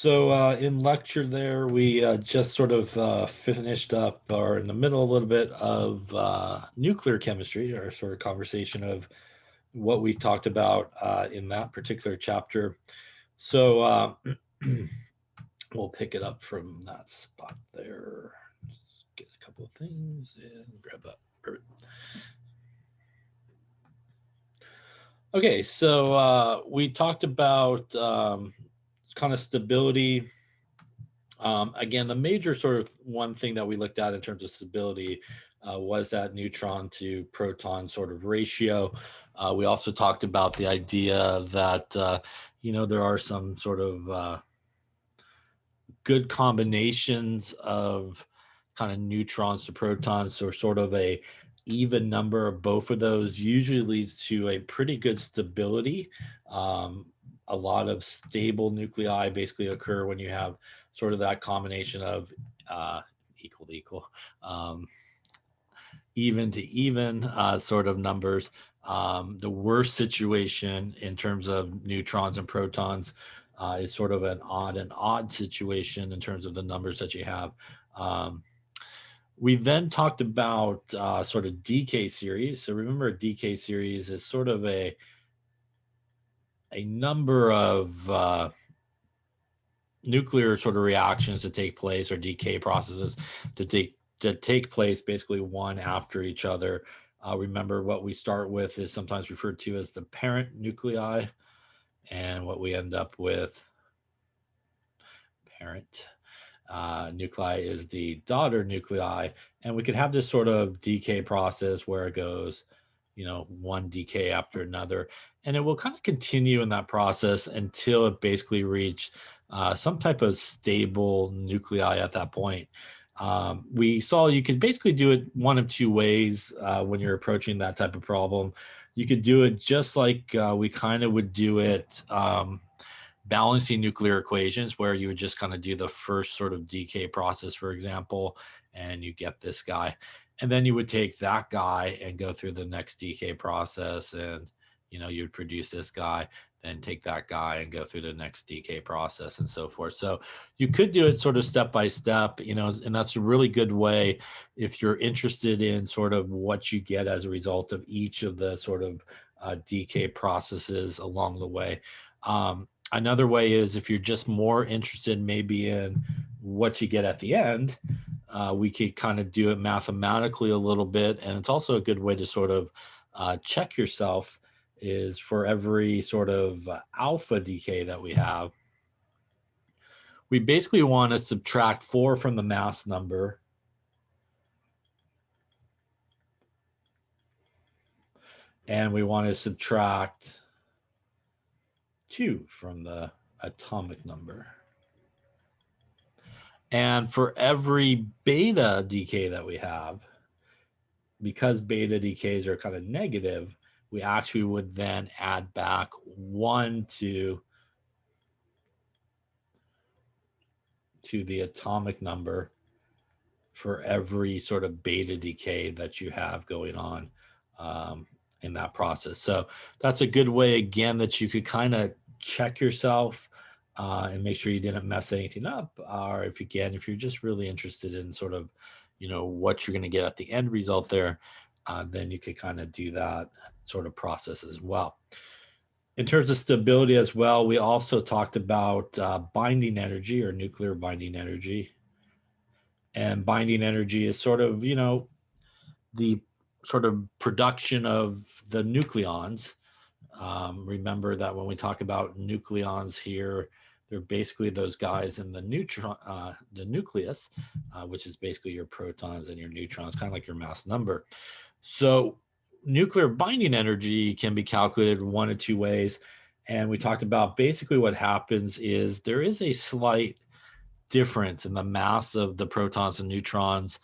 So in lecture there, we just sort of finished up or in the middle a little bit of nuclear chemistry, our sort of conversation of what we talked about in that particular chapter. So we'll pick it up from that spot there. Just get a couple of things and grab that. Perfect. Okay, so we talked about kind of stability. Again, the major sort of one thing that we looked at in terms of stability was that neutron to proton sort of ratio. We also talked about the idea that, there are some sort of good combinations of kind of neutrons to protons, so sort of a even number of both of those usually leads to a pretty good stability. A lot of stable nuclei basically occur when you have sort of that combination of equal to equal, even to even sort of numbers. The worst situation in terms of neutrons and protons is sort of an odd situation in terms of the numbers that you have. We then talked about sort of decay series. So remember, a decay series is sort of a number of nuclear sort of reactions to take place, or decay processes to take place, basically one after each other. Remember, what we start with is sometimes referred to as the parent nuclei, and what we end up with, parent nuclei, is the daughter nuclei. And we could have this sort of decay process where it goes, one decay after another, and it will kind of continue in that process until it basically reach some type of stable nuclei at that point. We saw you could basically do it one of two ways when you're approaching that type of problem. You could do it just like we kind of would do it, balancing nuclear equations, where you would just kind of do the first sort of decay process, for example, and you get this guy. And then you would take that guy and go through the next decay process, and you'd produce this guy, then take that guy and go through the next decay process, and so forth. So you could do it sort of step by step, and that's a really good way if you're interested in sort of what you get as a result of each of the sort of decay processes along the way. Another way is if you're just more interested maybe in what you get at the end, we could kind of do it mathematically a little bit. And it's also a good way to sort of check yourself, is for every sort of alpha decay that we have, we basically want to subtract 4 from the mass number. And we want to subtract 2 from the atomic number. And for every beta decay that we have, because beta decays are kind of negative, we actually would then add back 1 to the atomic number for every sort of beta decay that you have going on in that process. So that's a good way, again, that you could kind of check yourself and make sure you didn't mess anything up. Or if you're just really interested in sort of, what you're going to get at the end result there, then you could kind of do that sort of process as well. In terms of stability as well, we also talked about binding energy, or nuclear binding energy. And binding energy is sort of, the sort of production of the nucleons. Remember that when we talk about nucleons here, they're basically those guys in the nucleus, which is basically your protons and your neutrons, kind of like your mass number. So nuclear binding energy can be calculated one of two ways. And we talked about basically what happens is there is a slight difference in the mass of the protons and neutrons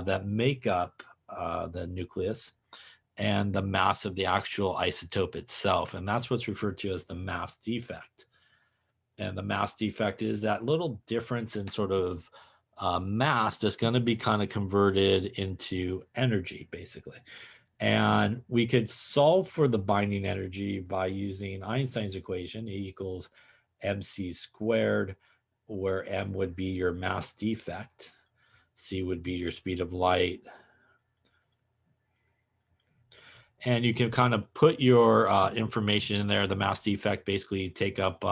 that make up the nucleus, and the mass of the actual isotope itself. And that's what's referred to as the mass defect. And the mass defect is that little difference in sort of mass that's going to be kind of converted into energy, basically. And we could solve for the binding energy by using Einstein's equation, E equals mc squared. where m would be your mass defect, c would be your speed of light. And you can kind of put your information in there. The mass defect, basically you take up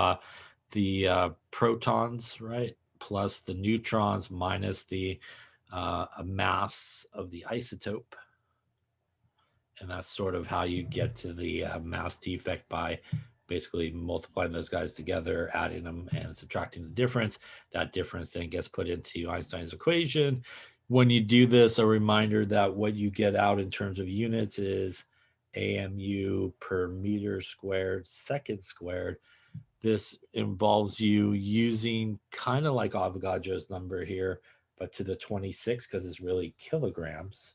the protons, right, plus the neutrons minus the mass of the isotope. And that's sort of how you get to the mass defect, by basically multiplying those guys together, adding them and subtracting the difference. That difference then gets put into Einstein's equation. When you do this, a reminder that what you get out in terms of units is AMU per meter squared second squared. This involves you using kind of like Avogadro's number here, but to the 26, because it's really kilograms.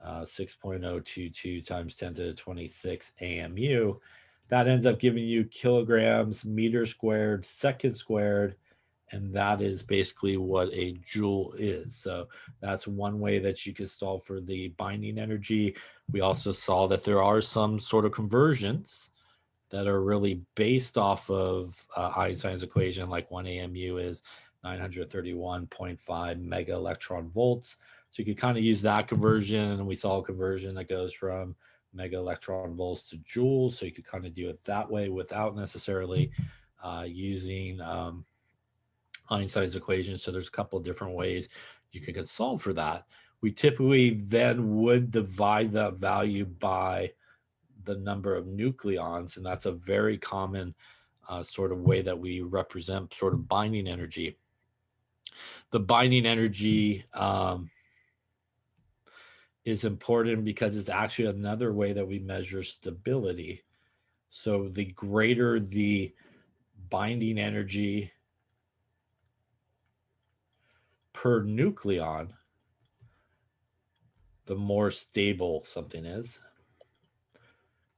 6.022 times 10 to the 26 AMU. That ends up giving you kilograms, meter squared, second squared, and that is basically what a joule is. So that's one way that you can solve for the binding energy. We also saw that there are some sort of conversions that are really based off of Einstein's equation, like 1 AMU is 931.5 mega electron volts. So you could kind of use that conversion, and we saw a conversion that goes from mega electron volts to joules. So you could kind of do it that way without necessarily using Einstein's equation. So there's a couple of different ways you could solve for that. We typically then would divide that value by the number of nucleons, and that's a very common sort of way that we represent sort of binding energy. The binding energy is important because it's actually another way that we measure stability. So the greater the binding energy per nucleon, the more stable something is.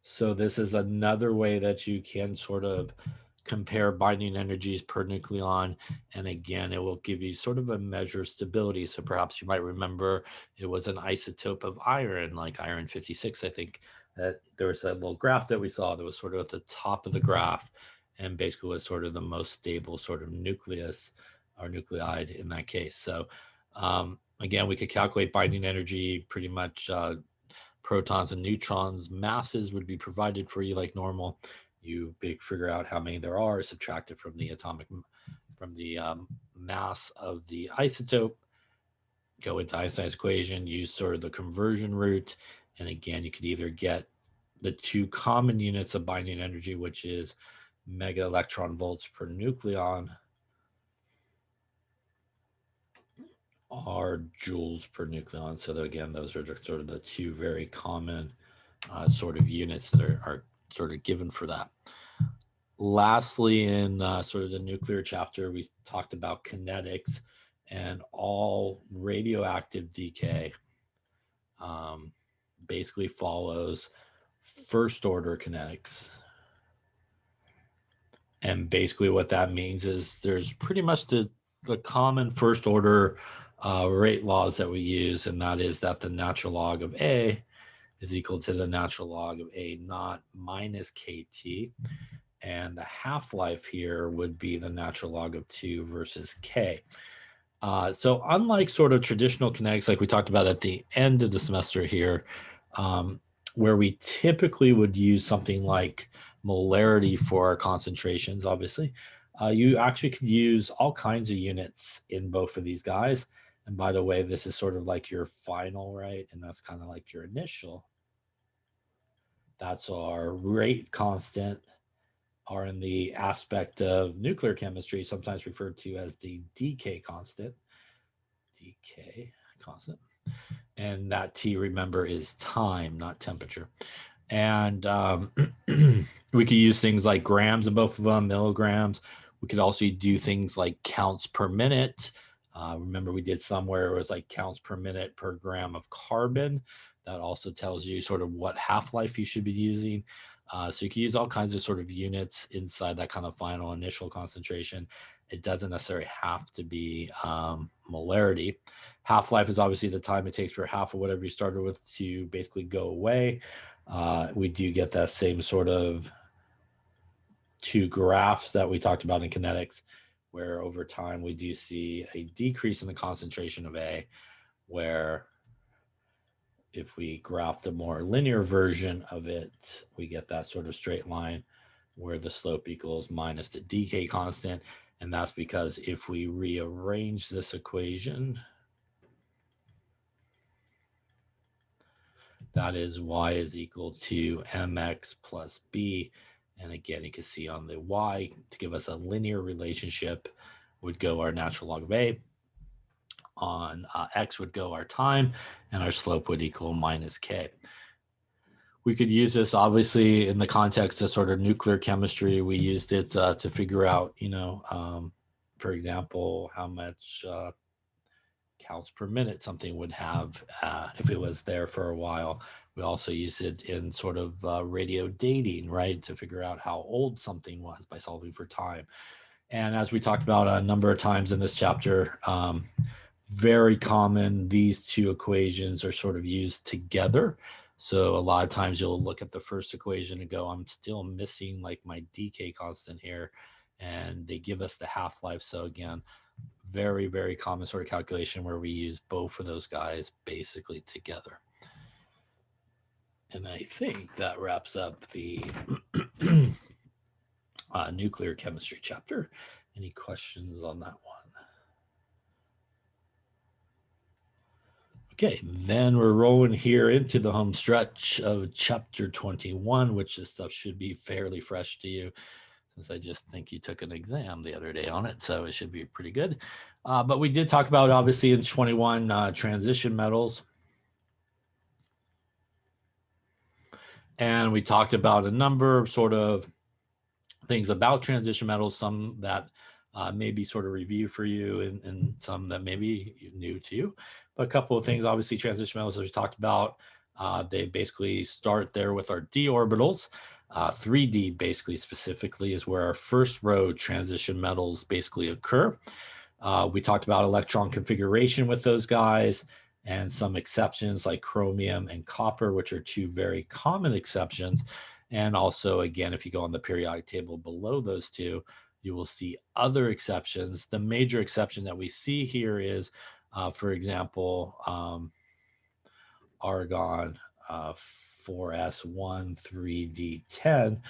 So this is another way that you can sort of compare binding energies per nucleon. And again, it will give you sort of a measure of stability. So perhaps you might remember it was an isotope of iron, like iron 56, I think, that there was a little graph that we saw that was sort of at the top of the graph, and basically was sort of the most stable sort of nucleus or nuclide in that case. So again, we could calculate binding energy pretty much. Protons and neutrons masses would be provided for you like normal. You figure out how many there are, subtract it from the mass of the isotope, go into Einstein's equation, use sort of the conversion route, and again, you could either get the two common units of binding energy, which is mega electron volts per nucleon, or joules per nucleon. So again, those are sort of the two very common sort of units that are sort of given for that. Lastly, in sort of the nuclear chapter, we talked about kinetics, and all radioactive decay basically follows first order kinetics. And basically what that means is there's pretty much the common first order rate laws that we use, and that is that the natural log of A is equal to the natural log of A naught minus KT. And the half-life here would be the natural log of 2 versus K. So unlike sort of traditional kinetics, like we talked about at the end of the semester here, where we typically would use something like molarity for our concentrations, obviously, you actually could use all kinds of units in both of these guys. And by the way, this is sort of like your final, right? And that's kind of like your initial. That's our rate constant, are in the aspect of nuclear chemistry, sometimes referred to as the decay constant. Decay constant. And that T, remember, is time, not temperature. And we could use things like grams in both of them, milligrams. We could also do things like counts per minute. Remember, we did somewhere it was like counts per minute per gram of carbon. That also tells you sort of what half-life you should be using. So you can use all kinds of sort of units inside that kind of final initial concentration. It doesn't necessarily have to be molarity. Half-life is obviously the time it takes for half of whatever you started with to basically go away. We do get that same sort of two graphs that we talked about in kinetics, where over time we do see a decrease in the concentration of A, where if we graph the more linear version of it, we get that sort of straight line where the slope equals minus the decay constant. And that's because if we rearrange this equation, that is y is equal to mx plus b. And again, you can see on the y, to give us a linear relationship, would go our natural log of a. On x would go our time, and our slope would equal minus k. We could use this obviously in the context of sort of nuclear chemistry. We used it to figure out, for example, how much counts per minute something would have if it was there for a while. We also use it in sort of radio dating, right, to figure out how old something was by solving for time. And as we talked about a number of times in this chapter, very common, these two equations are sort of used together. So a lot of times you'll look at the first equation and go, I'm still missing like my decay constant here. And they give us the half-life. So again, very, very common sort of calculation where we use both of those guys basically together. And I think that wraps up the nuclear chemistry chapter. Any questions on that one? Okay, then we're rolling here into the home stretch of chapter 21, which this stuff should be fairly fresh to you, since I just think you took an exam the other day on it, so it should be pretty good. But we did talk about, obviously, in 21, transition metals. And we talked about a number of sort of things about transition metals, some that may be sort of review for you and some that may be new to you. But a couple of things, obviously, transition metals, as we talked about, they basically start there with our d orbitals. 3D basically specifically is where our first row transition metals basically occur. We talked about electron configuration with those guys and some exceptions like chromium and copper, which are two very common exceptions. And also, again, if you go on the periodic table below those two, you will see other exceptions. The major exception that we see here is, for example, argon 4s1 3d10,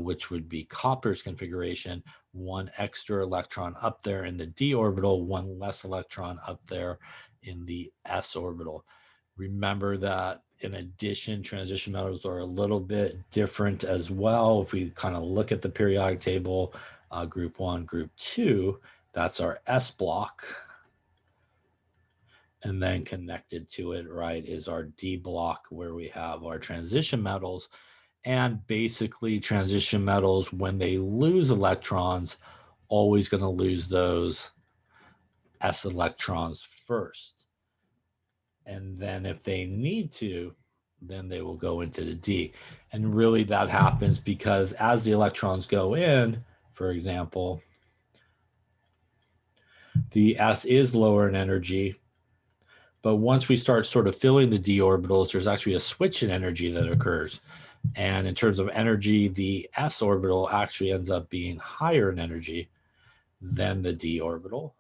which would be copper's configuration, one extra electron up there in the d orbital, one less electron up there in the s orbital. Remember that in addition, transition metals are a little bit different as well. If we kind of look at the periodic table, group 1, group 2, that's our S block. And then connected to it, right, is our D block where we have our transition metals. And basically transition metals, when they lose electrons, always going to lose those S electrons first. And then if they need to, then they will go into the D. And really that happens because as the electrons go in, for example, the S is lower in energy. But once we start sort of filling the d orbitals, there's actually a switch in energy that occurs. And in terms of energy, the s orbital actually ends up being higher in energy than the d orbital.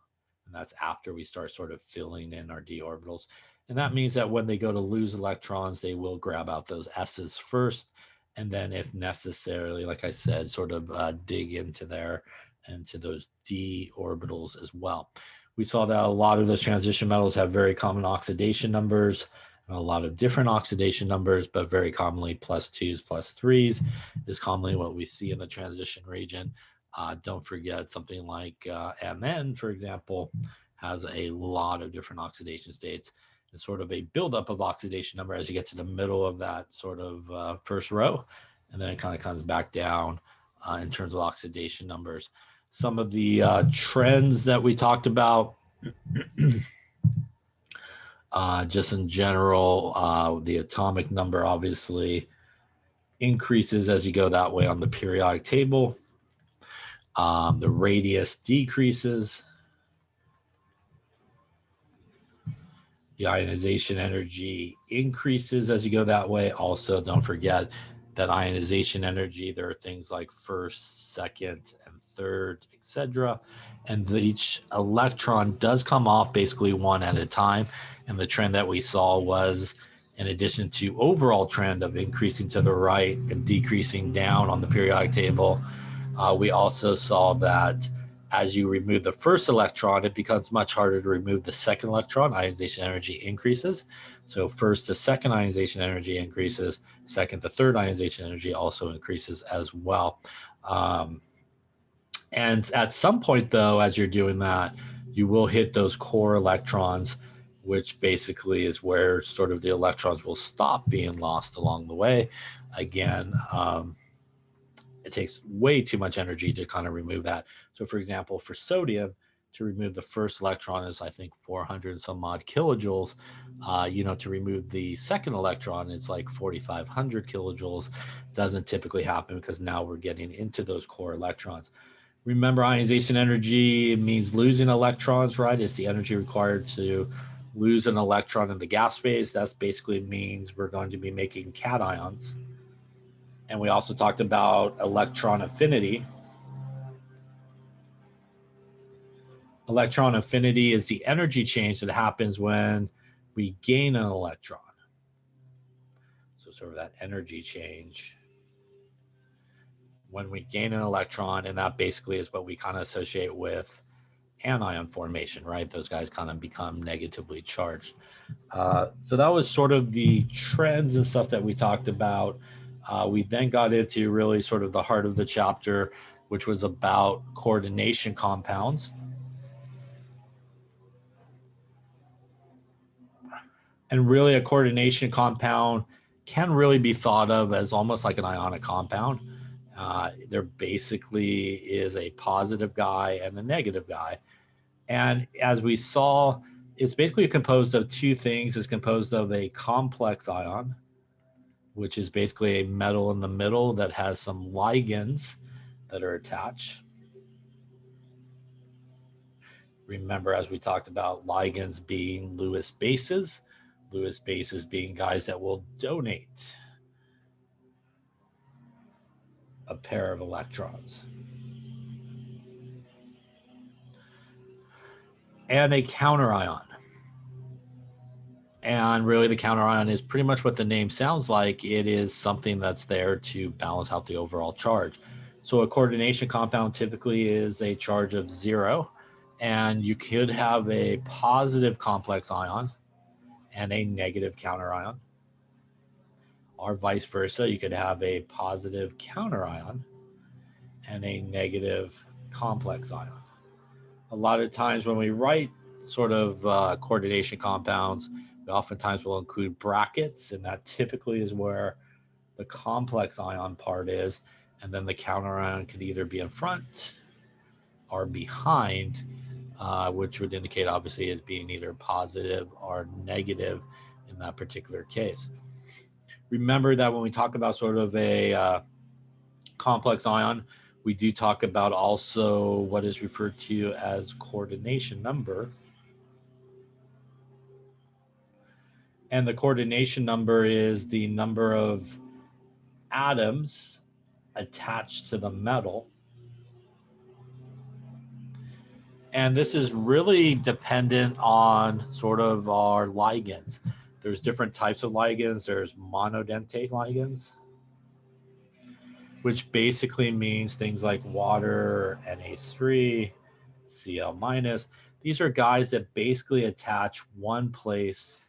And that's after we start sort of filling in our d orbitals. And that means that when they go to lose electrons, they will grab out those s's first. And then if necessarily, like I said, sort of dig into there and to those d orbitals as well. We saw that a lot of those transition metals have very common oxidation numbers and a lot of different oxidation numbers, but very commonly +2s, +3s is commonly what we see in the transition region. Don't forget something like Mn, for example, has a lot of different oxidation states. It's sort of a buildup of oxidation number as you get to the middle of that sort of first row, and then it kind of comes back down in terms of oxidation numbers. Some of the trends that we talked about, just in general, the atomic number obviously increases as you go that way on the periodic table. The radius decreases. The ionization energy increases as you go that way. Also, don't forget that ionization energy. There are things like first, second, and third, etc. And each electron does come off basically one at a time. And the trend that we saw was, in addition to overall trend of increasing to the right and decreasing down on the periodic table, we also saw that as you remove the first electron, it becomes much harder to remove the second electron. Ionization energy increases. So first to second ionization energy increases. Second to third ionization energy also increases as well. And at some point, though, as you're doing that, you will hit those core electrons, which basically is where sort of the electrons will stop being lost along the way. Again, it takes way too much energy to kind of remove that. So for example, for sodium, to remove the first electron is, I think, 400 some odd kilojoules. To remove the second electron, it's like 4,500 kilojoules. Doesn't typically happen because now we're getting into those core electrons. Remember, ionization energy means losing electrons, right? It's the energy required to lose an electron in the gas phase. That basically means we're going to be making cations. And we also talked about electron affinity. Electron affinity is the energy change that happens when we gain an electron. So sort of that energy change when we gain an electron, and that basically is what we kind of associate with anion formation, right? Those guys kind of become negatively charged. So that was sort of the trends and stuff that we talked about. We then got into really sort of the heart of the chapter, which was about coordination compounds. And really, a coordination compound can really be thought of as almost like an ionic compound. There basically is a positive guy and a negative guy. And as we saw, it's basically composed of two things. It's composed of a complex ion, which is basically a metal in the middle that has some ligands that are attached. Remember, as we talked about, ligands being Lewis bases being guys that will donate a pair of electrons. And a counter ion. And really, the counter ion is pretty much what the name sounds like. It is something that's there to balance out the overall charge. So a coordination compound typically is a charge of 0, and you could have a positive complex ion and a negative counter ion, or vice versa. You could have a positive counter ion and a negative complex ion. A lot of times when we write sort of coordination compounds, we oftentimes will include brackets, and that typically is where the complex ion part is, and then the counter ion could either be in front or behind, which would indicate obviously as being either positive or negative in that particular case. Remember that when we talk about sort of a complex ion, we do talk about also what is referred to as coordination number. And the coordination number is the number of atoms attached to the metal. And this is really dependent on sort of our ligands. There's different types of ligands. There's monodentate ligands, which basically means things like water, NH3, Cl minus. These are guys that basically attach one place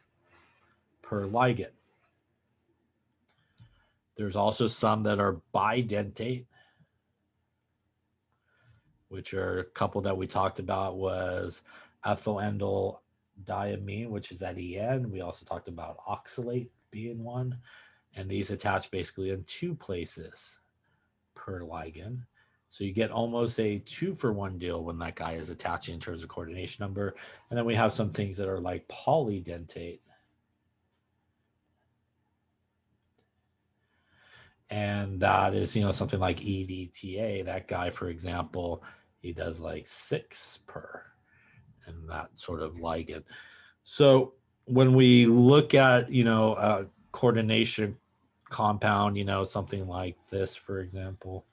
per ligand. There's also some that are bidentate, which are a couple that we talked about was ethylendyl diamine, which is at En. We also talked about oxalate being one. And these attach basically in two places per ligand. So you get almost a 2-for-1 deal when that guy is attaching in terms of coordination number. And then we have some things that are like polydentate. And that is, something like EDTA. That guy, for example, he does like 6 per and that sort of ligand. So when we look at, coordination compound, you know, something like this, for example.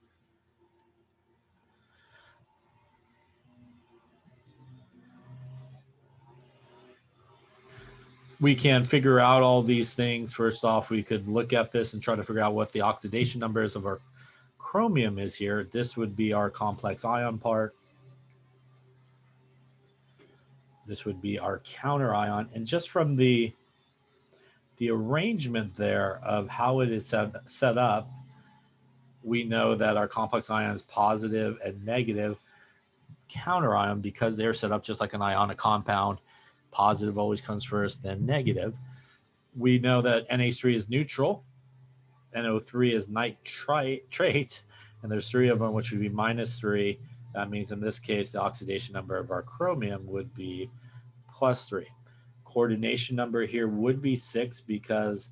We can figure out all these things. First off, we could look at this and try to figure out what the oxidation numbers of our chromium is here. This would be our complex ion part. This would be our counter ion. And just from the arrangement there of how it is set up, we know that our complex ion is positive and negative counter ion because they're set up just like an ionic compound. Positive always comes first, then negative. We know that NH3 is neutral, NO3 is nitrate, and there's three of them, which would be -3. That means in this case, the oxidation number of our chromium would be +3. Coordination number here would be 6 because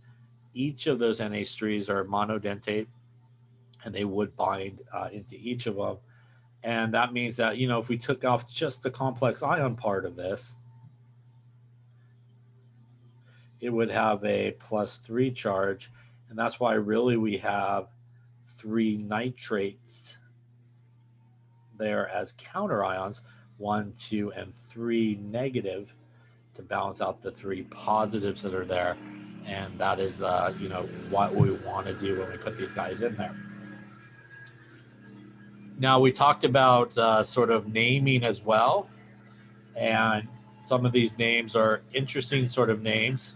each of those NH3s are monodentate and they would bind into each of them. And that means that, you know, if we took off just the complex ion part of this, it would have a +3 charge. And that's why really we have 3 nitrates there as counter ions, 1, 2, and 3 negative to balance out the 3 positives that are there. And that is, you know, what we want to do when we put these guys in there. Now, we talked about sort of naming as well. And some of these names are interesting sort of names.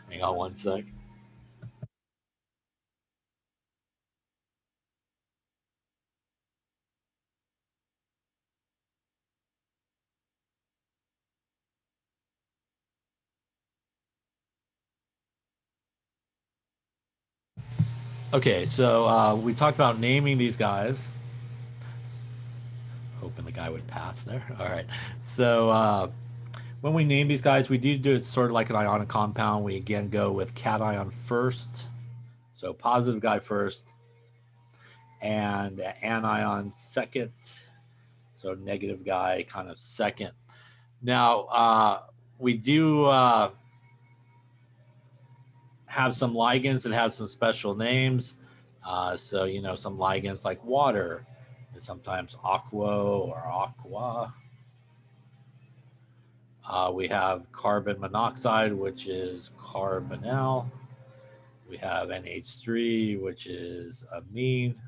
Hang on one sec. Okay, so we talked about naming these guys. Hoping the guy would pass there. All right. So when we name these guys, we do it sort of like an ionic compound. We again go with cation first. So positive guy first, and anion second. So negative guy kind of second. Now, we do have some ligands that have some special names. So, you know, some ligands like water is sometimes aqua or aqua. We have carbon monoxide, which is carbonyl. We have NH3, which is amine.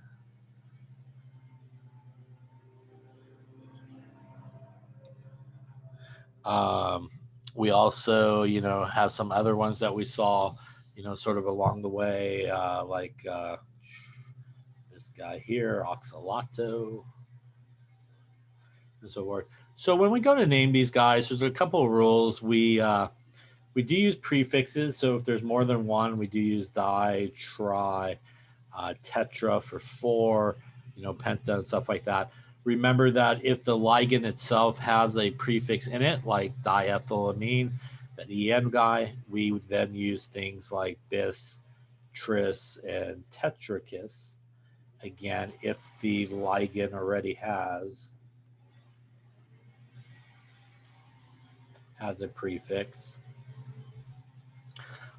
We also, you know, have some other ones that we saw, you know, sort of along the way, like this guy here, oxalato, and so forth. So when we go to name these guys, there's a couple of rules. We do use prefixes. So if there's more than one, we do use di, tri, tetra for 4, you know, penta and stuff like that. Remember that if the ligand itself has a prefix in it, like diethylamine, that EN guy, we would then use things like bis, tris, and tetrakis. Again, if the ligand already has a prefix.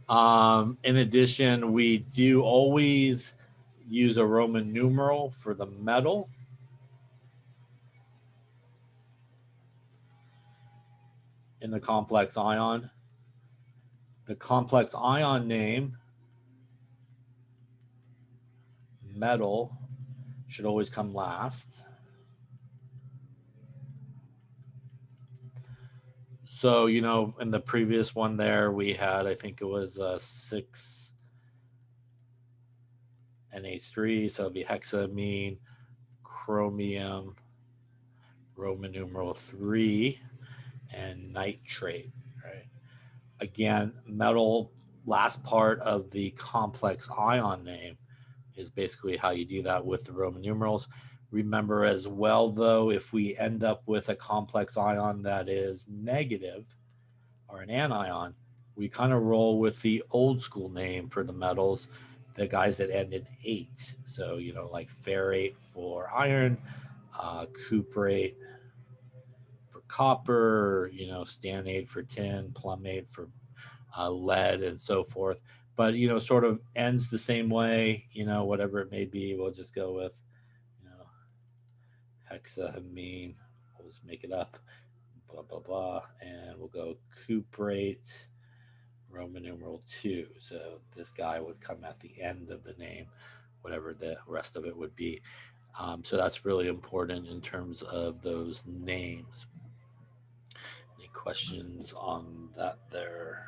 In addition, we do always use a Roman numeral for the metal. In the complex ion. The complex ion name, metal, should always come last. So, you know, in the previous one there, we had, I think it was 6 NH3, so it'd be hexamine, chromium, Roman numeral 3, and nitrate, right? Again, metal, last part of the complex ion name is basically how you do that with the Roman numerals. Remember as well, though, if we end up with a complex ion that is negative or an anion, we kind of roll with the old school name for the metals, the guys that end in 8. So, you know, like ferrate for iron, cuprate for copper, you know, stannate for tin, plumate for lead, and so forth. But sort of ends the same way. Whatever it may be, we'll just go with you know hexamine. We'll just make it up. Blah blah blah, and we'll go cuprate Roman numeral 2. So this guy would come at the end of the name, whatever the rest of it would be. So that's really important in terms of those names. Any questions on that there?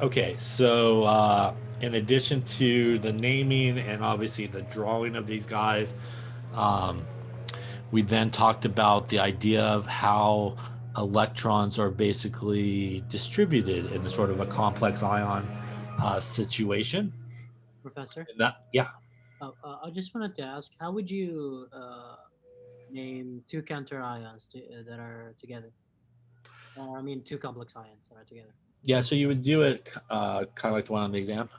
Okay, so in addition to the naming and obviously the drawing of these guys, um, we then talked about the idea of how electrons are basically distributed in a sort of a complex ion situation. Professor. And that, yeah, I just wanted to ask, how would you name two counter ions that are together? I mean, two complex ions that are together. yeah. So you would do it kind of like the one on the exam.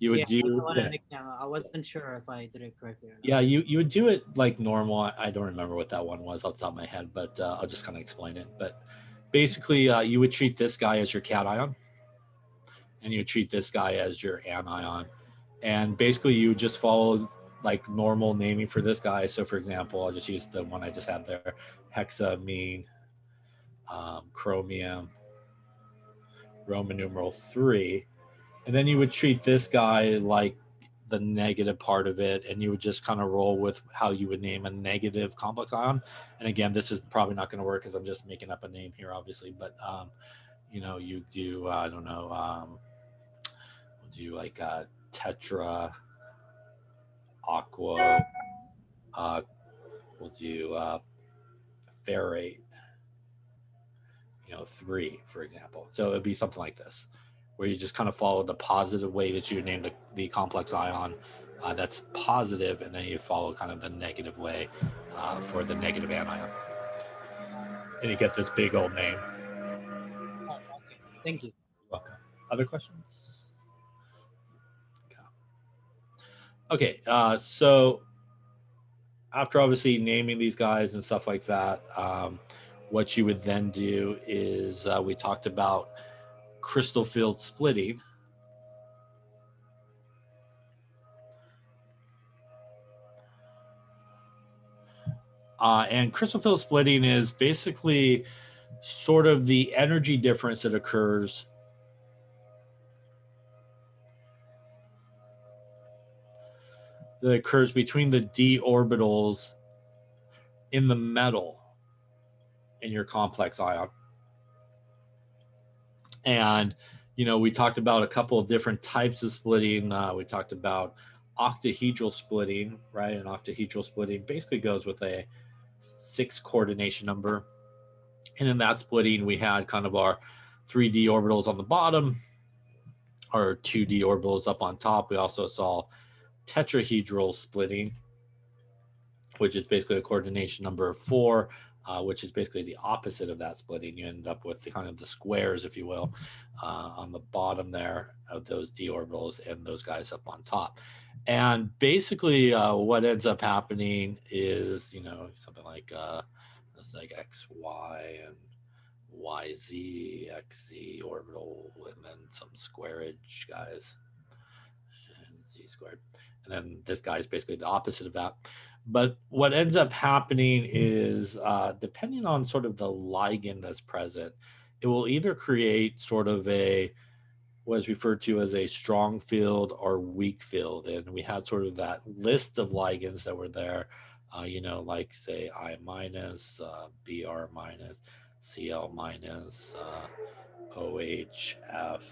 You Yeah, would like the do, one yeah, in the camera. I wasn't sure if I did it correctly or not. yeah. You would do it like normal. I don't remember what that one was off the top of my head, but I'll just kind of explain it. But basically, you would treat this guy as your cation, and you would treat this guy as your anion. And basically, you would just follow like normal naming for this guy. So, for example, I'll just use the one I just had there: hexamine, chromium, Roman numeral 3. And then you would treat this guy like the negative part of it, and you would just kind of roll with how you would name a negative complex ion. And again, this is probably not going to work because I'm just making up a name here, obviously. But you do I don't know, we'll do like tetra, aqua, uh, we'll do ferrate, 3, for example. So it'd be something like this, where you just kind of follow the positive way that you name the complex ion that's positive, and then you follow kind of the negative way for the negative anion. And you get this big old name. Oh, okay. Thank you. You're welcome. Other questions? Okay, so after obviously naming these guys and stuff like that, what you would then do is we talked about crystal field splitting. And crystal field splitting is basically sort of the energy difference that occurs between the d orbitals in the metal in your complex ion. And we talked about a couple of different types of splitting. We talked about octahedral splitting, right? And octahedral splitting basically goes with a 6 coordination number. And in that splitting, we had kind of our 3D orbitals on the bottom, our 2D orbitals up on top. We also saw tetrahedral splitting, which is basically a coordination number of 4, which is basically the opposite of that splitting. You end up with kind of the squares, if you will, on the bottom there of those d orbitals and those guys up on top. And basically, what ends up happening is, something like it's like x, y, and yz, xz orbital, and then some squareage guys, and z squared. And then this guy is basically the opposite of that. But what ends up happening is, depending on sort of the ligand that's present, it will either create sort of what is referred to as a strong field or weak field. And we had sort of that list of ligands that were there, like say I minus, Br minus, Cl minus, OHF,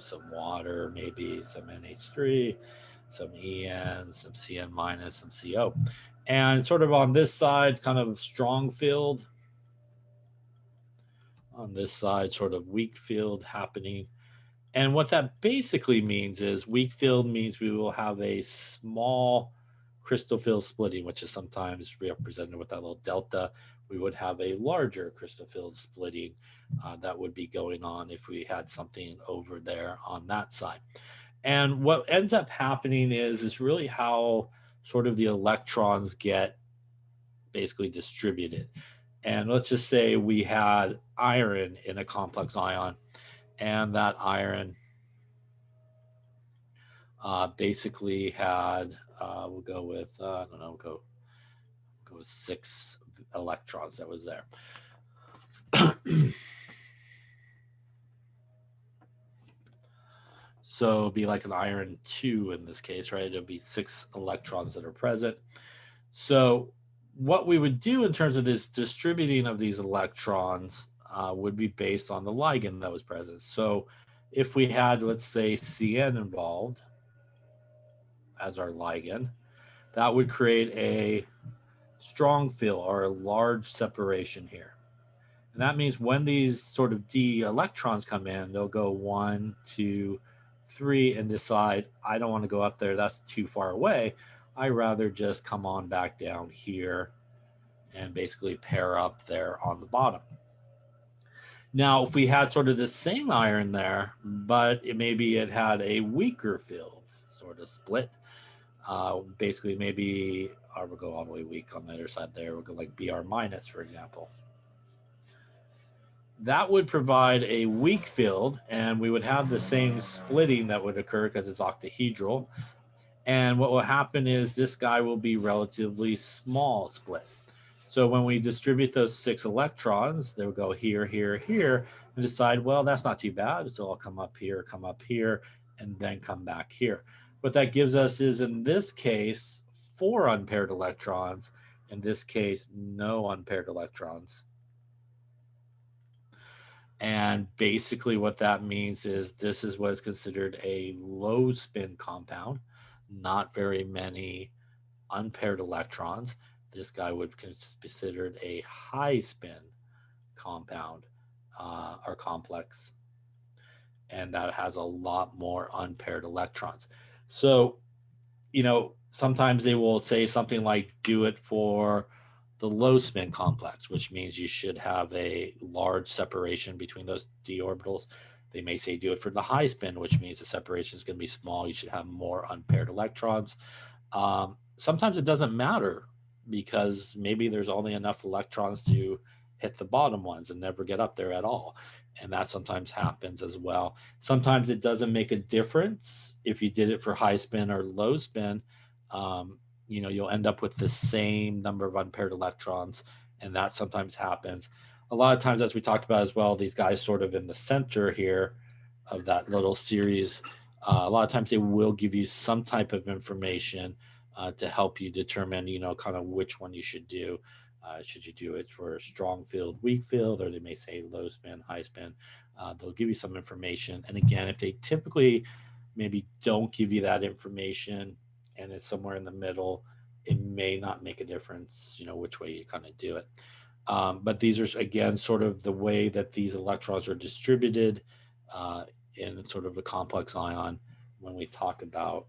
some water, maybe some NH3, some EN, some CN minus, some CO. And sort of on this side, kind of strong field. On this side, sort of weak field happening. And what that basically means is weak field means we will have a small crystal field splitting, which is sometimes represented with that little delta. We would have a larger crystal field splitting that would be going on if we had something over there on that side. And what ends up happening is really how sort of the electrons get basically distributed. And let's just say we had iron in a complex ion, and that iron basically had we'll go with I don't know, go with 6 electrons that was there. So it'd be like an iron 2 in this case, right? It'll be 6 electrons that are present. So what we would do in terms of this distributing of these electrons would be based on the ligand that was present. So if we had, let's say, CN involved as our ligand, that would create a strong field or a large separation here. And that means when these sort of d electrons come in, they'll go 1, 2, 3 and decide, I don't want to go up there. That's too far away. I rather just come on back down here and basically pair up there on the bottom. Now, if we had sort of the same iron there, but maybe it had a weaker field sort of split, basically maybe we'll go all the way weak on the other side there. We'll go like Br minus, for example. That would provide a weak field, and we would have the same splitting that would occur because it's octahedral. And what will happen is this guy will be relatively small split. So when we distribute those 6 electrons, they'll go here, here, here, and decide, well, that's not too bad. So I'll come up here, and then come back here. What that gives us is, in this case, 4 unpaired electrons. In this case, no unpaired electrons. And basically what that means is this is what is considered a low spin compound, not very many unpaired electrons. This guy would be considered a high spin compound or complex, and that has a lot more unpaired electrons. So, sometimes they will say something like do it for the low spin complex, which means you should have a large separation between those d orbitals. They may say do it for the high spin, which means the separation is going to be small. You should have more unpaired electrons. Sometimes it doesn't matter because maybe there's only enough electrons to hit the bottom ones and never get up there at all. And that sometimes happens as well. Sometimes it doesn't make a difference if you did it for high spin or low spin. You'll end up with the same number of unpaired electrons, and that sometimes happens. A lot of times, as we talked about as well, these guys sort of in the center here of that little series, a lot of times they will give you some type of information to help you determine, kind of which one you should do. Should you do it for a strong field, weak field, or they may say low spin, high spin. They'll give you some information. And again, if they typically maybe don't give you that information and it's somewhere in the middle, it may not make a difference, which way you kind of do it. But these are, again, sort of the way that these electrons are distributed in sort of a complex ion when we talk about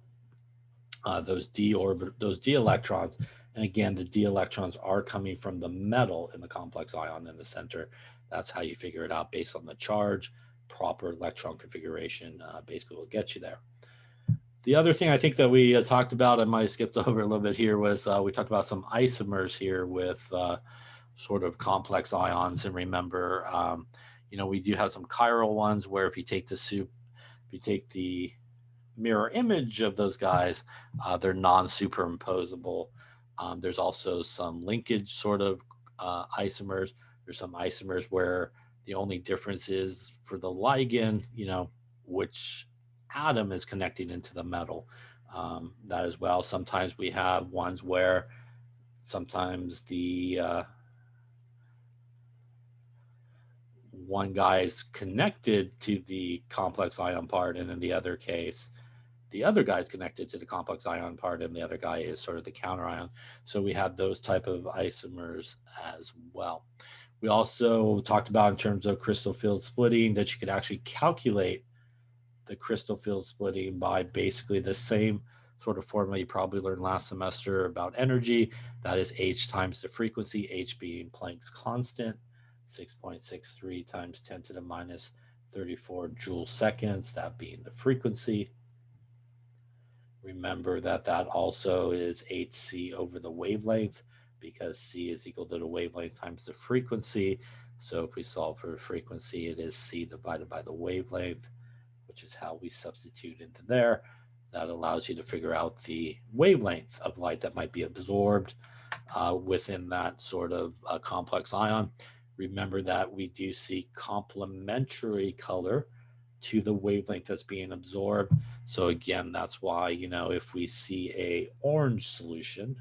those d electrons. And again, the d electrons are coming from the metal in the complex ion in the center. That's how you figure it out based on the charge. Proper electron configuration basically will get you there. The other thing I think that we talked about, I might have skipped over a little bit here, was we talked about some isomers here with sort of complex ions. And remember, we do have some chiral ones where if you take the mirror image of those guys, they're non-superimposable. There's also some linkage sort of isomers. There's some isomers where the only difference is for the ligand, which atom is connecting into the metal. That as well. Sometimes we have ones where sometimes the one guy is connected to the complex ion part, and in the other case, the other guy is connected to the complex ion part, and the other guy is sort of the counter ion. So we have those type of isomers as well. We also talked about in terms of crystal field splitting that you could actually calculate the crystal field splitting by basically the same sort of formula you probably learned last semester about energy. That is H times the frequency, H being Planck's constant, 6.63 times 10 to the minus 34 joule seconds, that being the frequency. Remember that that also is hc over the wavelength, because c is equal to the wavelength times the frequency. So if we solve for frequency, it is c divided by the wavelength, which is how we substitute into there. That allows you to figure out the wavelength of light that might be absorbed within that sort of complex ion. Remember that we do see complementary color to the wavelength that's being absorbed. So again, that's why, if we see a orange solution,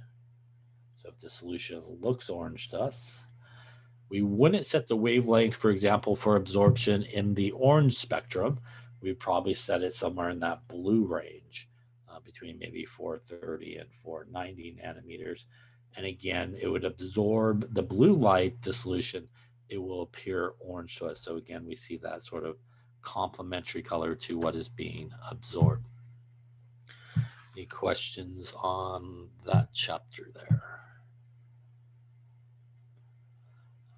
so if the solution looks orange to us, we wouldn't set the wavelength, for example, for absorption in the orange spectrum. We'd probably set it somewhere in that blue range, between maybe 430 and 490 nanometers. And again, it would absorb the blue light, the solution, it will appear orange to us. So again, we see that sort of complementary color to what is being absorbed. Any questions on that chapter there?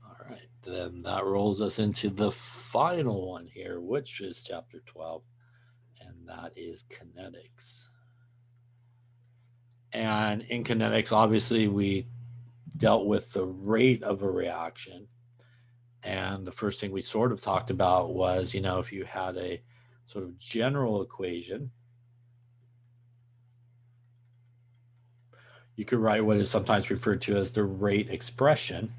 All right, then that rolls us into the final one here, which is chapter 12, and that is kinetics. And in kinetics, obviously, we dealt with the rate of a reaction. And the first thing we sort of talked about was, if you had a sort of general equation, you could write what is sometimes referred to as the rate expression.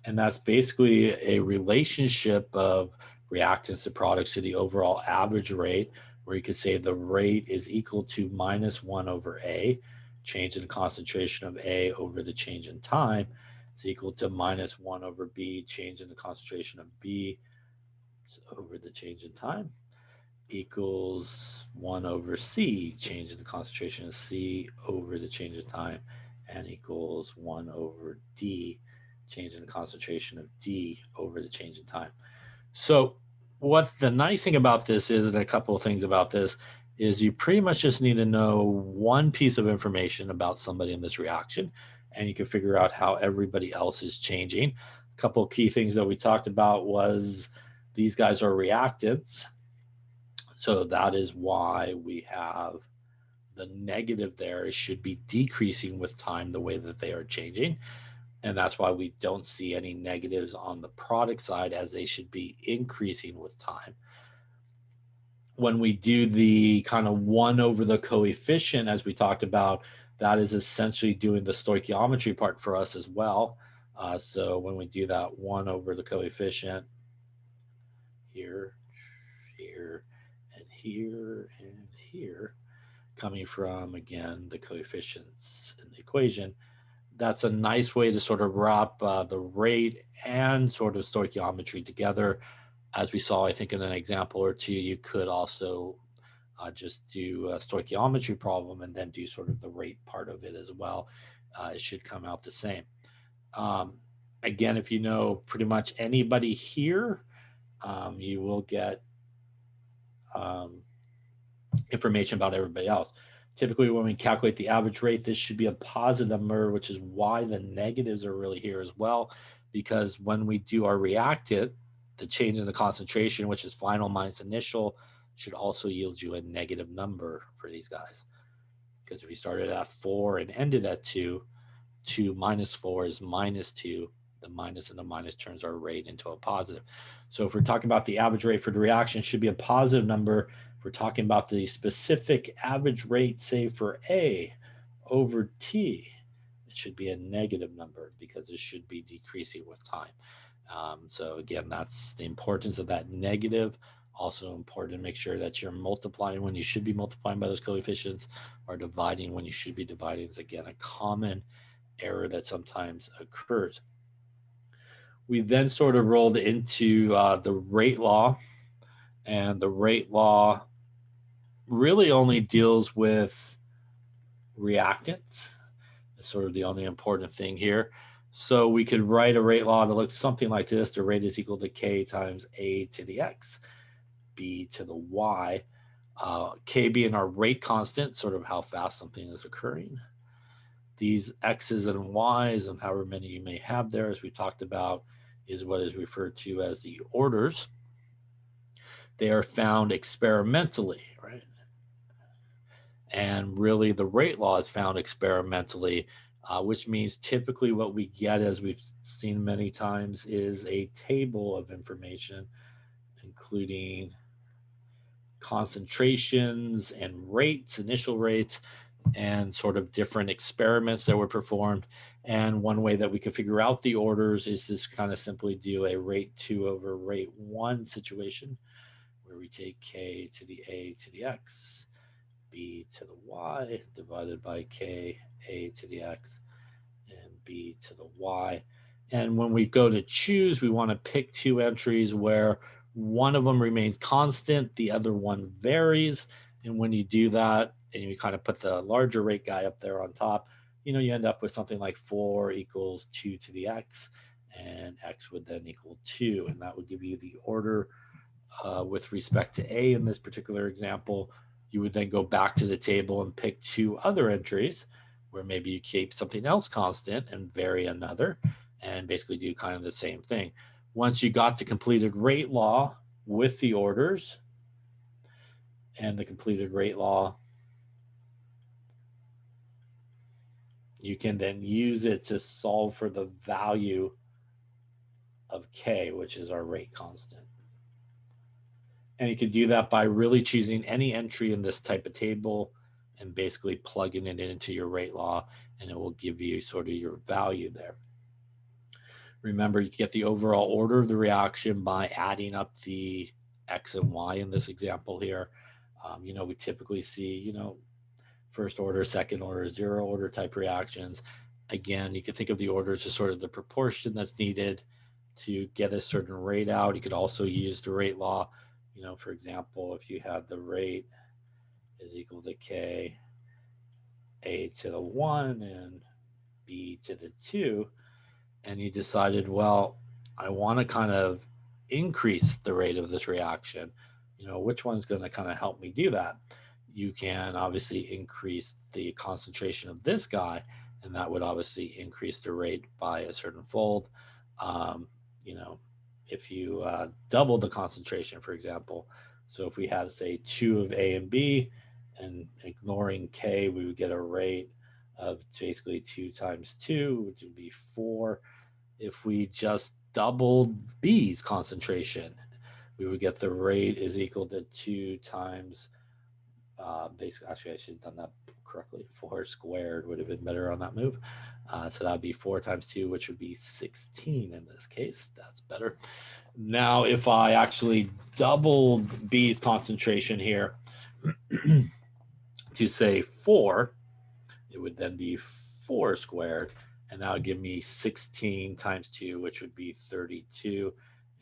And that's basically a relationship of reactants to products to the overall average rate, where you could say the rate is equal to minus 1 over A, change in the concentration of A over the change in time is equal to minus 1 over B, change in the concentration of B over the change in time, equals 1 over C, change in the concentration of C over the change of time, and equals 1 over D, change in the concentration of D over the change in time. So what the nice thing about this is, and a couple of things about this, is you pretty much just need to know one piece of information about somebody in this reaction, and you can figure out how everybody else is changing. A couple of key things that we talked about was these guys are reactants. So that is why we have the negative there. It should be decreasing with time the way that they are changing. And that's why we don't see any negatives on the product side, as they should be increasing with time. When we do the kind of 1 over the coefficient, as we talked about, that is essentially doing the stoichiometry part for us as well. So when we do that 1 over the coefficient here, here, and here, and here, coming from, again, the coefficients in the equation, that's a nice way to sort of wrap the rate and sort of stoichiometry together. As we saw, I think in an example or two, you could also just do a stoichiometry problem and then do sort of the rate part of it as well. It should come out the same. Again, if you know pretty much anybody here, you will get information about everybody else. Typically, when we calculate the average rate, this should be a positive number, which is why the negatives are really here as well. Because when we do our reactant, the change in the concentration, which is final minus initial, should also yield you a negative number for these guys. Because if you started at 4 and ended at 2, 2 minus 4 is minus 2. The minus and the minus turns our rate into a positive. So if we're talking about the average rate for the reaction, it should be a positive number. If we're talking about the specific average rate, say for A over T, it should be a negative number, because it should be decreasing with time. So again, that's the importance of that negative. Also important to make sure that you're multiplying when you should be multiplying by those coefficients, or dividing when you should be dividing. Is again a common error that sometimes occurs. We then sort of rolled into the rate law, and the rate law really only deals with reactants. It's sort of the only important thing here. So we could write a rate law that looks something like this. The rate is equal to K times A to the X, B to the Y. K being our rate constant, sort of how fast something is occurring. These X's and Y's, and however many you may have there, as we talked about, is what is referred to as the orders. They are found experimentally, right? And really, the rate law is found experimentally, which means typically what we get, as we've seen many times, is a table of information, including concentrations and rates, initial rates, and sort of different experiments that were performed. And one way that we can figure out the orders is just kind of simply do a rate 2 over rate 1 situation, where we take k to the a to the x, b to the y, divided by k, a to the x, and b to the y. And when we go to choose, we want to pick two entries where one of them remains constant, the other one varies. And when you do that, and you kind of put the larger rate guy up there on top, you end up with something like 4 equals 2 to the x, and x would then equal 2. And that would give you the order with respect to A in this particular example. You would then go back to the table and pick two other entries where maybe you keep something else constant and vary another, and basically do kind of the same thing. Once you got to completed rate law with the orders and the completed rate law, you can then use it to solve for the value of k, which is our rate constant. And you can do that by really choosing any entry in this type of table and basically plugging it into your rate law, and it will give you sort of your value there. Remember, you get the overall order of the reaction by adding up the x and y in this example here. We typically see, first order, second order, zero order type reactions. Again, you can think of the orders as sort of the proportion that's needed to get a certain rate out. You could also use the rate law. For example, if you had the rate is equal to k, a to the 1 and b to the 2, and you decided, well, I want to kind of increase the rate of this reaction, which one's going to kind of help me do that? You can obviously increase the concentration of this guy, and that would obviously increase the rate by a certain fold. You know, if you double the concentration, for example, so if we had, say, 2 of A and B, and ignoring K, we would get a rate of basically 2 times 2, which would be 4. If we just doubled B's concentration, we would get the rate is equal to 2 times, basically, actually, I should have done that correctly. 4 squared would have been better on that move. So that would be 4 times 2, which would be 16 in this case. That's better. Now, if I actually doubled B's concentration here to say 4, it would then be 4 squared, and that would give me 16 times 2, which would be 32.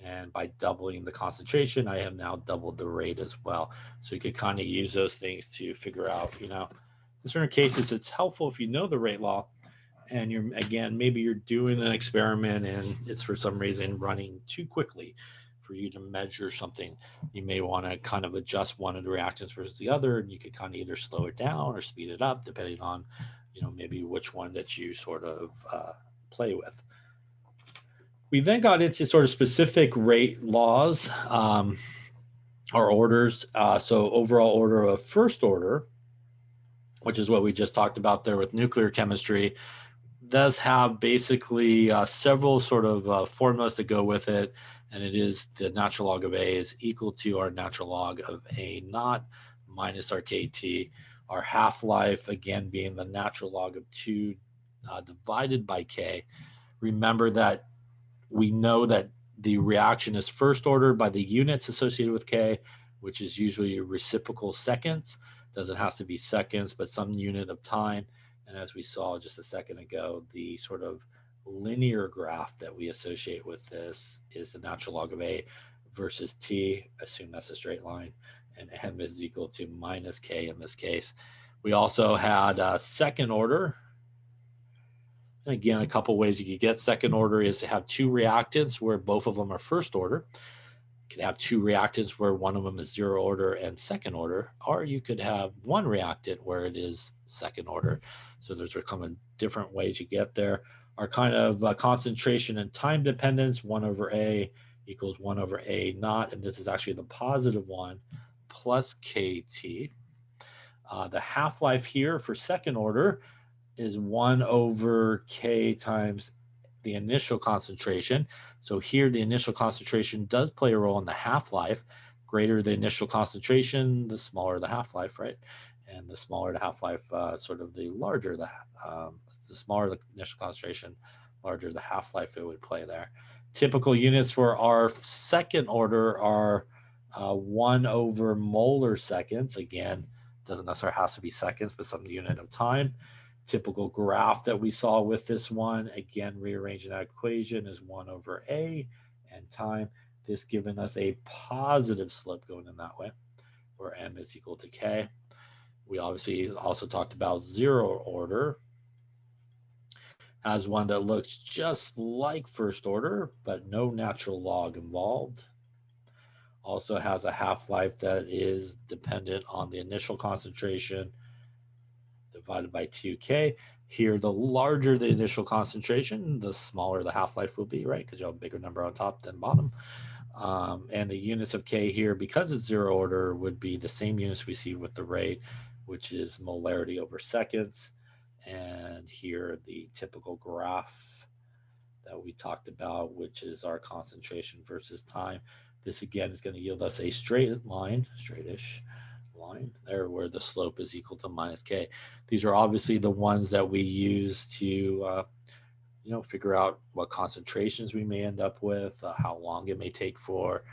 And by doubling the concentration, I have now doubled the rate as well. So you could kind of use those things to figure out, in certain cases, it's helpful if you know the rate law, and maybe you're doing an experiment and it's for some reason running too quickly for you to measure something. You may want to kind of adjust one of the reactants versus the other, and you could kind of either slow it down or speed it up, depending on, maybe which one that you sort of play with. We then got into sort of specific rate laws, or orders. So overall order of first order, which is what we just talked about there with nuclear chemistry, does have basically several sort of formulas that go with it. And it is the natural log of A is equal to our natural log of A naught minus our KT. Our half-life, again, being the natural log of 2 divided by K. Remember that we know that the reaction is first ordered by the units associated with K, which is usually reciprocal seconds. Doesn't have to be seconds, but some unit of time. And as we saw just a second ago, the sort of linear graph that we associate with this is the natural log of A versus T. Assume that's a straight line. And M is equal to minus K in this case. We also had second order. And again, a couple ways you could get second order is to have 2 reactants where both of them are first order. You could have 2 reactants where one of them is 0 order and second order, or you could have 1 reactant where it is second order. So those are common different ways you get there. Our kind of concentration and time dependence, 1 over A equals 1 over A naught, and this is actually the positive one plus KT. The half-life here for second order is 1 over K times the initial concentration. So here the initial concentration does play a role in the half-life. Greater the initial concentration, the smaller the half-life, right? And the smaller the half-life, sort of the smaller the initial concentration, larger the half-life it would play there. Typical units for our second order are 1 over molar seconds. Again, doesn't necessarily have to be seconds, but some unit of time. Typical graph that we saw with this one, again, rearranging that equation is 1 over A and time. This giving us a positive slope going in that way, where M is equal to K. We obviously also talked about zero order as one that looks just like first order, but no natural log involved. Also has a half-life that is dependent on the initial concentration divided by 2K. Here, the larger the initial concentration, the smaller the half-life will be, right? Because you have a bigger number on top than bottom. And the units of K here, because it's zero order, would be the same units we see with the rate, which is molarity over seconds. And here, the typical graph that we talked about, which is our concentration versus time. This again is going to yield us a straight line, straightish line there, where the slope is equal to minus K. These are obviously the ones that we use to figure out what concentrations we may end up with, how long it may take for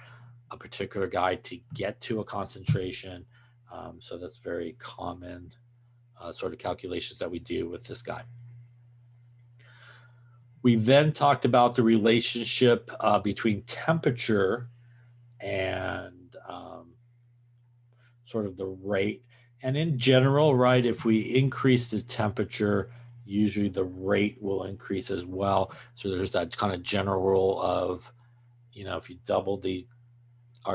a particular guy to get to a concentration. So that's very common sort of calculations that we do with this guy. We then talked about the relationship between temperature and sort of the rate. And in general, right, if we increase the temperature, usually the rate will increase as well. So there's that kind of general rule of, if you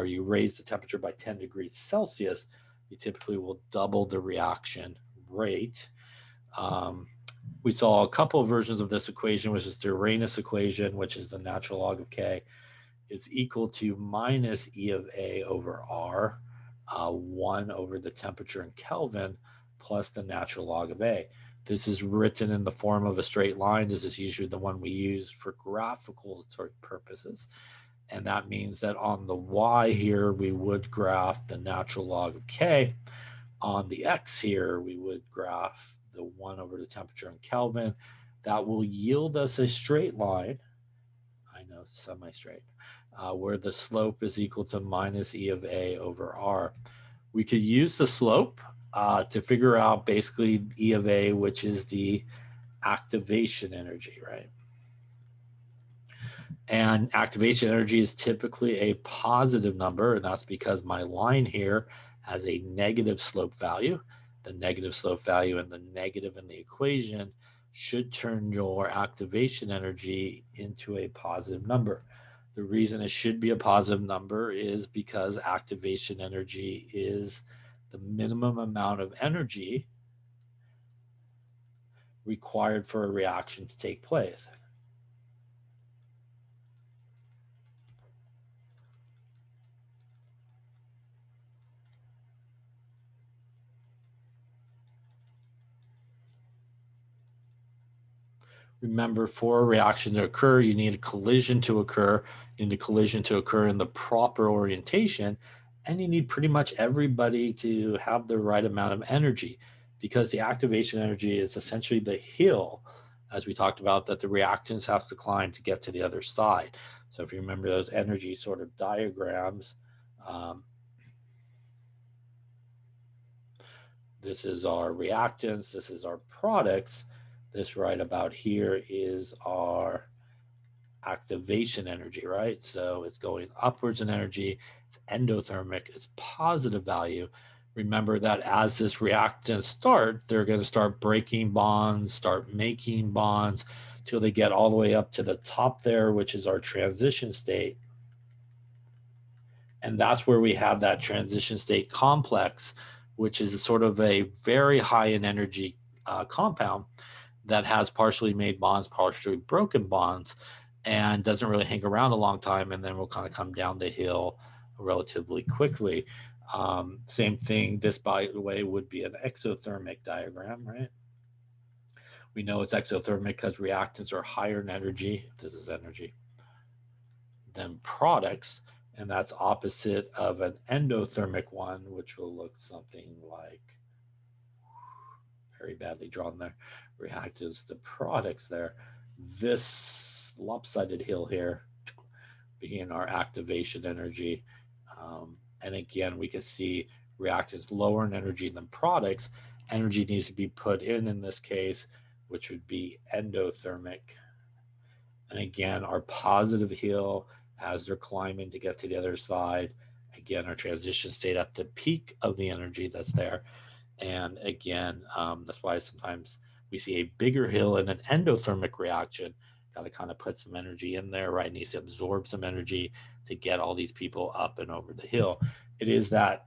you raise the temperature by 10 degrees Celsius, you typically will double the reaction rate. We saw a couple of versions of this equation, which is the Arrhenius equation, which is the natural log of K, is equal to minus E of A over R, 1 over the temperature in Kelvin, plus the natural log of A. This is written in the form of a straight line. This is usually the one we use for graphical sort of purposes. And that means that on the Y here, we would graph the natural log of K. On the X here, we would graph the 1 over the temperature in Kelvin. That will yield us a straight line. I know, semi-straight, where the slope is equal to minus E of A over R. We could use the slope to figure out basically E of A, which is the activation energy, right? And activation energy is typically a positive number, and that's because my line here has a negative slope value. The negative slope value and the negative in the equation should turn your activation energy into a positive number. The reason it should be a positive number is because activation energy is the minimum amount of energy required for a reaction to take place. Remember, for a reaction to occur, you need a collision to occur. You need a collision to occur in the proper orientation, and you need pretty much everybody to have the right amount of energy, because the activation energy is essentially the hill, as we talked about, that the reactants have to climb to get to the other side. So if you remember those energy sort of diagrams, this is our reactants, this is our products. This right about here is our activation energy, right? So it's going upwards in energy, it's endothermic, it's positive value. Remember that as this reactant start, they're going to start breaking bonds, start making bonds till they get all the way up to the top there, which is our transition state. And that's where we have that transition state complex, which is sort of a very high in energy compound that has partially made bonds, partially broken bonds, and doesn't really hang around a long time, and then will kind of come down the hill relatively quickly. Same thing, this, by the way, would be an exothermic diagram, right? We know it's exothermic because reactants are higher in energy. This is energy than products, and that's opposite of an endothermic one, which will look something like, very badly drawn there, reactants to products there. This lopsided hill here being our activation energy. And again, we can see reactants lower in energy than products. Energy needs to be put in this case, which would be endothermic. And again, our positive hill as they're climbing to get to the other side. Again, our transition state at the peak of the energy that's there. And again, that's why sometimes we see a bigger hill in an endothermic reaction. Got to kind of put some energy in there, right? Needs to absorb some energy to get all these people up and over the hill. It is that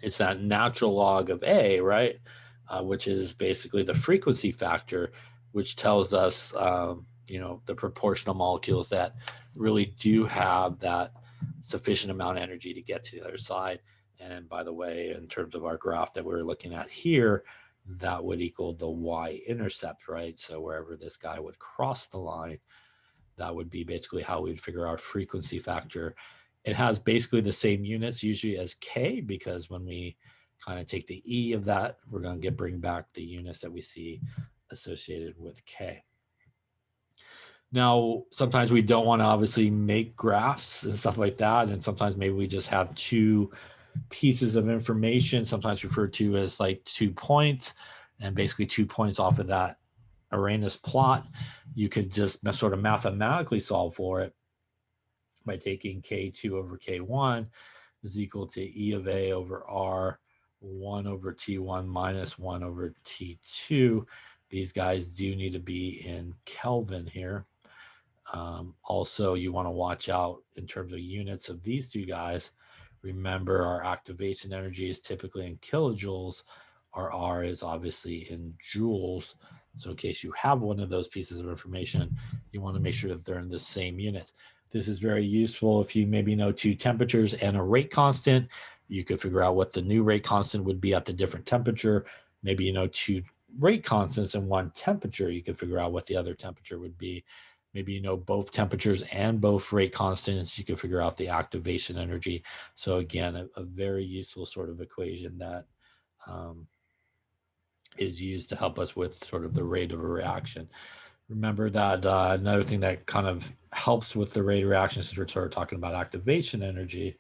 it's that natural log of A, right? Which is basically the frequency factor, which tells us, the proportional molecules that really do have that sufficient amount of energy to get to the other side. And by the way, in terms of our graph that we're looking at here, that would equal the y-intercept, right? So wherever this guy would cross the line, that would be basically how we'd figure our frequency factor. It has basically the same units usually as K, because when we kind of take the E of that, we're going to bring back the units that we see associated with K. Now, sometimes we don't want to obviously make graphs and stuff like that. And sometimes maybe we just have two pieces of information, sometimes referred to as like 2 points, and basically 2 points off of that Arrhenius plot. You could just sort of mathematically solve for it by taking K2 over K1 is equal to E of A over R 1 over T1 minus 1 over T2. These guys do need to be in Kelvin here. Also, you want to watch out in terms of units of these two guys. Remember, our activation energy is typically in kilojoules. Our R is obviously in joules. So in case you have one of those pieces of information, you want to make sure that they're in the same units. This is very useful if you maybe know two temperatures and a rate constant. You could figure out what the new rate constant would be at the different temperature. Maybe you know two rate constants and one temperature. You could figure out what the other temperature would be. Maybe you know both temperatures and both rate constants. You can figure out the activation energy. So again, a very useful sort of equation that is used to help us with sort of the rate of a reaction. Remember that another thing that kind of helps with the rate of reaction, since we're sort of talking about activation energy,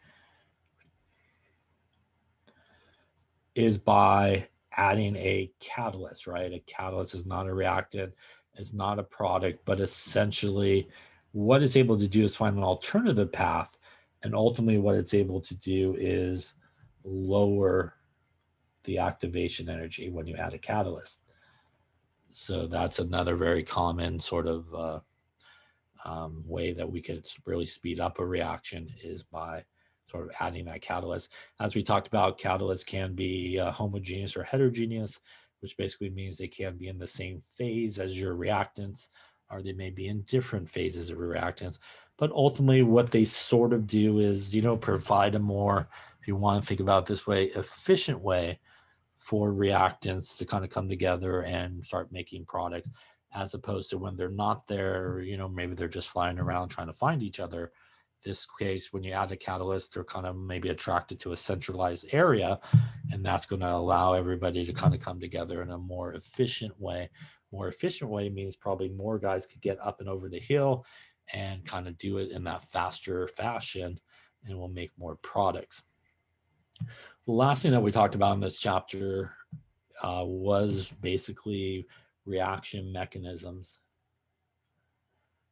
is by adding a catalyst, right? A catalyst is not a reactant, it's not a product, but essentially what it's able to do is find an alternative path. And ultimately, what it's able to do is lower the activation energy when you add a catalyst. So that's another very common sort of way that we could really speed up a reaction is by sort of adding that catalyst. As we talked about, catalysts can be homogeneous or heterogeneous, which basically means they can be in the same phase as your reactants, or they may be in different phases of reactants. But ultimately, what they sort of do is, provide a more, if you want to think about it this way, efficient way for reactants to kind of come together and start making products, as opposed to when they're not there, maybe they're just flying around trying to find each other. This case, when you add a catalyst, they're kind of maybe attracted to a centralized area, and that's going to allow everybody to kind of come together in a more efficient way. More efficient way means probably more guys could get up and over the hill and kind of do it in that faster fashion, and we'll make more products. The last thing that we talked about in this chapter was basically reaction mechanisms.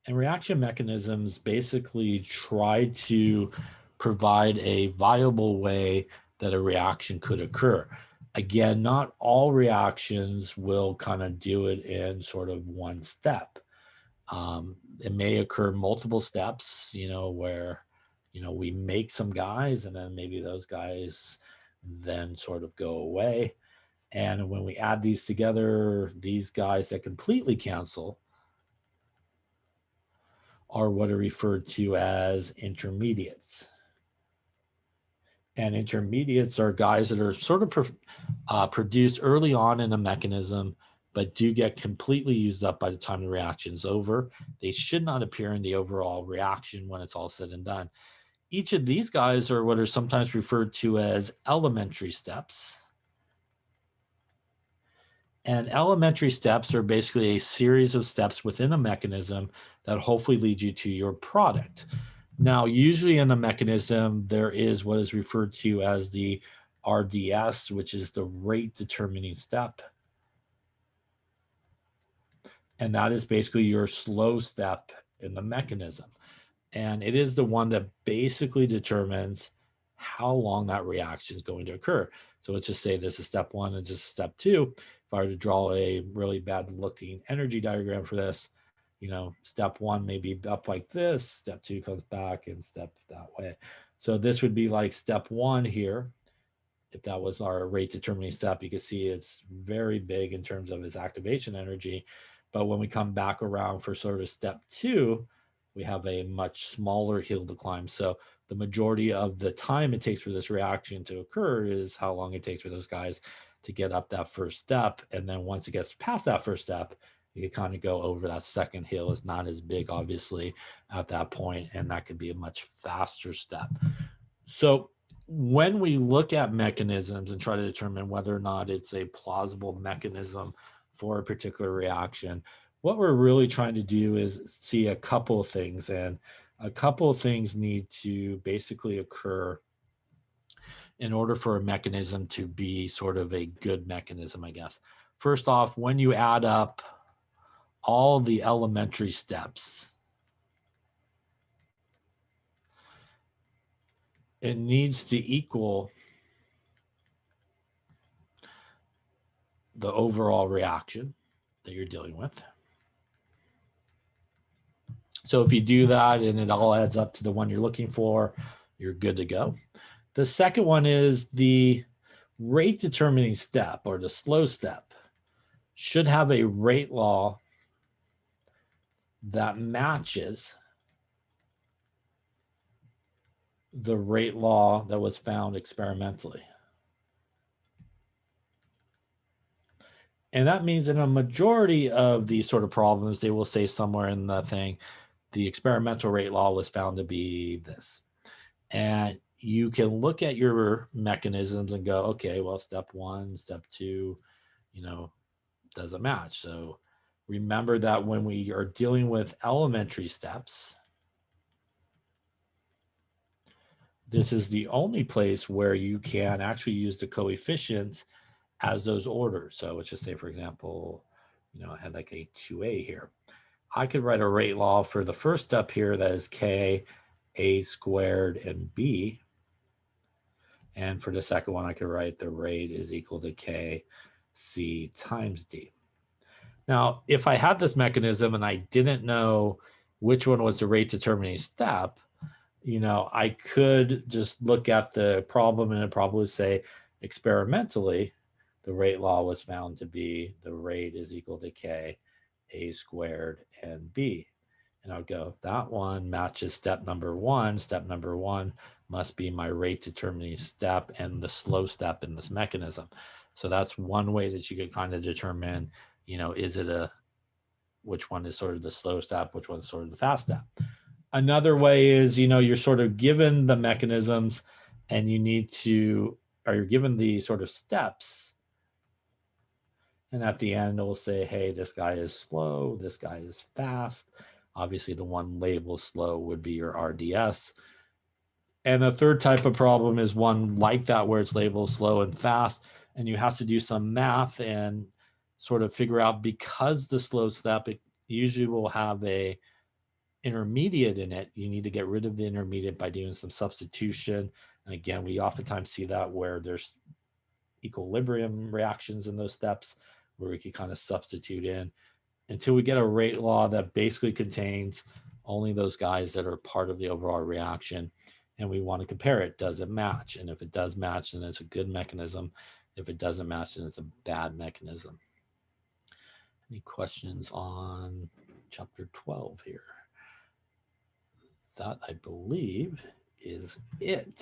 And reaction mechanisms basically try to provide a viable way that a reaction could occur. Again, not all reactions will kind of do it in sort of one step. It may occur multiple steps, where, we make some guys and then maybe those guys then sort of go away. And when we add these together, these guys that completely cancel are what are referred to as intermediates. And intermediates are guys that are sort of produced early on in a mechanism, but do get completely used up by the time the reaction's over. They should not appear in the overall reaction when it's all said and done. Each of these guys are what are sometimes referred to as elementary steps. And elementary steps are basically a series of steps within a mechanism that hopefully lead you to your product. Now, usually in a mechanism, there is what is referred to as the RDS, which is the rate determining step. And that is basically your slow step in the mechanism. And it is the one that basically determines how long that reaction is going to occur. So let's just say this is step one and just step two. If I were to draw a really bad looking energy diagram for this, step one may be up like this, step two comes back and step that way. So this would be like step one here. If that was our rate determining step, you can see it's very big in terms of its activation energy. But when we come back around for sort of step two, we have a much smaller hill to climb. So the majority of the time it takes for this reaction to occur is how long it takes for those guys to get up that first step. And then once it gets past that first step, you can kind of go over that second hill. It's not as big, obviously, at that point, and that could be a much faster step. So when we look at mechanisms and try to determine whether or not it's a plausible mechanism for a particular reaction, what we're really trying to do is see a couple of things, and a couple of things need to basically occur in order for a mechanism to be sort of a good mechanism, I guess. First off, when you add up all the elementary steps, it needs to equal the overall reaction that you're dealing with. So if you do that and it all adds up to the one you're looking for, you're good to go. The second one is the rate determining step, or the slow step, should have a rate law that matches the rate law that was found experimentally. And that means in a majority of these sort of problems, they will say somewhere in the thing, the experimental rate law was found to be this. And you can look at your mechanisms and go, okay, well, step one, step two, doesn't match. So remember that when we are dealing with elementary steps, this is the only place where you can actually use the coefficients as those orders. So let's just say, for example, I had like a 2a here. I could write a rate law for the first step here that is k, a squared, and b. And for the second one, I could write the rate is equal to k c times d. Now, if I had this mechanism and I didn't know which one was the rate determining step, I could just look at the problem and it'd probably say experimentally, the rate law was found to be the rate is equal to k, a squared, and b. And I'll go, that one matches step number one. Step number one must be my rate determining step and the slow step in this mechanism. So that's one way that you could kind of determine, is it which one is sort of the slow step, which one's sort of the fast step. Another way is, you're sort of given the mechanisms and you're given the sort of steps. And at the end, it will say, hey, this guy is slow, this guy is fast. Obviously, the one labeled slow would be your RDS. And the third type of problem is one like that, where it's labeled slow and fast. And you have to do some math and sort of figure out, because the slow step, it usually will have a intermediate in it. You need to get rid of the intermediate by doing some substitution. And again, we oftentimes see that where there's equilibrium reactions in those steps, where we can kind of substitute in until we get a rate law that basically contains only those guys that are part of the overall reaction. And we want to compare it. Does it match? And if it does match, then it's a good mechanism. If it doesn't match, then it's a bad mechanism. Any questions on chapter 12 here? That, I believe, is it.